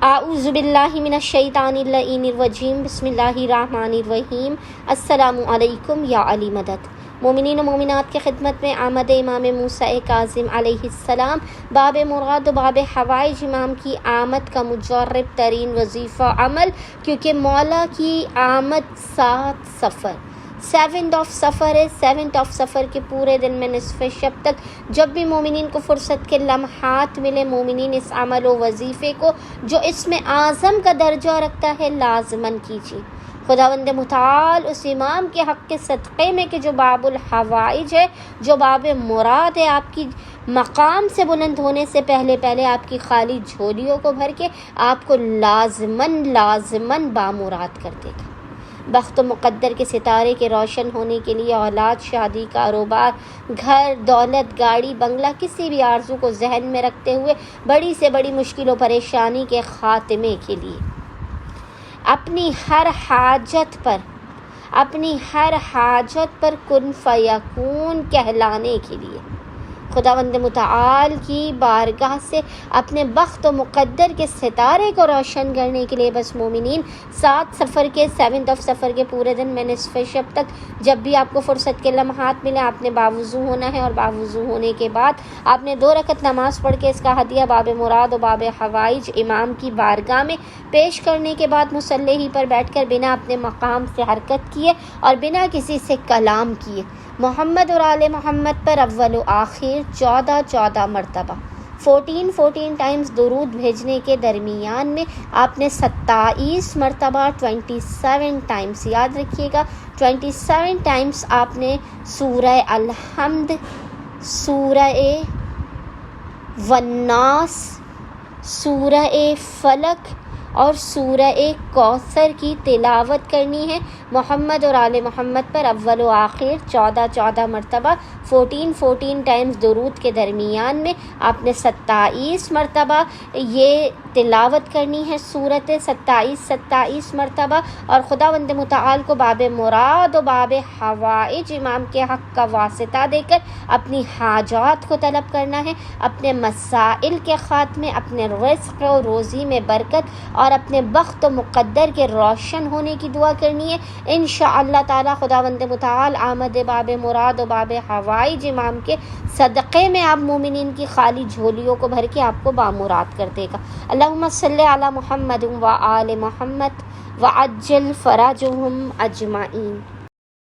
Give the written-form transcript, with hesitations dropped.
اعوذ باللہ من الشیطان اللعین الرجیم، بسم اللہ الرحمن الرحیم۔ السلام علیکم یا علی مدد۔ مومنین و مومنات کی خدمت میں آمد امام موسیٰ کاظم علیہ السلام، باب مراد و باب حوائج امام کی آمد کا مجرب ترین وظیفہ عمل، کیونکہ مولا کی آمد 7 سفر، 7th آف سفر ہے۔ 7th آف سفر کے پورے دن میں نصف شب تک جب بھی مومنین کو فرصت کے لمحات ملے، مومنین اس عمل و وظیفے کو جو اس میں اعظم کا درجہ رکھتا ہے لازماً کیجیے۔ خداوند متعال اس امام کے حق کے صدقے میں کہ جو باب الحوائج ہے، جو باب مراد ہے، آپ کی مقام سے بلند ہونے سے پہلے آپ کی خالی جھولیوں کو بھر کے آپ کو لازماً بامراد کر دے گا۔ بخت و مقدر کے ستارے کے روشن ہونے کے لیے اولاد، شادی، کاروبار، گھر، دولت، گاڑی، بنگلہ، کسی بھی آرزو کو ذہن میں رکھتے ہوئے بڑی سے بڑی مشکل و پریشانی کے خاتمے کے لیے اپنی ہر حاجت پر کن فیکون کہلانے کے لیے خداوند متعال کی بارگاہ سے اپنے بخت و مقدر کے ستارے کو روشن کرنے کے لیے بس مومنین 7th آف سفر کے پورے دن میں نصف شب تک جب بھی آپ کو فرصت کے لمحات ملے، آپ نے باوضو ہونا ہے، اور باوضو ہونے کے بعد آپ نے 2 رکعت نماز پڑھ کے اس کا ہدیہ باب مراد و باب حوائج امام کی بارگاہ میں پیش کرنے کے بعد مصلی ہی پر بیٹھ کر بنا اپنے مقام سے حرکت کیے اور بنا کسی سے کلام کیے محمد اور آل محمد پر اول و آخر 14 مرتبہ 14 ٹائمز درود بھیجنے کے درمیان میں آپ نے 27 مرتبہ 27 ٹائمز، یاد رکھیے گا 27 ٹائمز آپ نے سورہ الحمد، سورہ والناس، سورہ فلق اور سورہ کوثر کی تلاوت کرنی ہے۔ محمد اور آل محمد پر اول و آخر 14 مرتبہ 14 ٹائمز درود کے درمیان میں آپ نے 27 مرتبہ یہ تلاوت کرنی ہے سورت 27 مرتبہ، اور خداوند متعال کو باب مراد و باب حوائج امام کے حق کا واسطہ دے کر اپنی حاجات کو طلب کرنا ہے، اپنے مسائل کے خاتمے، اپنے رزق و روزی میں برکت اور اپنے بخت و مقدر کے روشن ہونے کی دعا کرنی ہے۔ انشاءاللہ تعالی خداوند متعال آمد باب مراد و باب حوائج امام کے صدقے میں آپ مومنین کی خالی جھولیوں کو بھر کے آپ کو بامراد کر دے گا۔ اللہم صلی علی محمد و آل محمد وعجل فرجہم اجمعین۔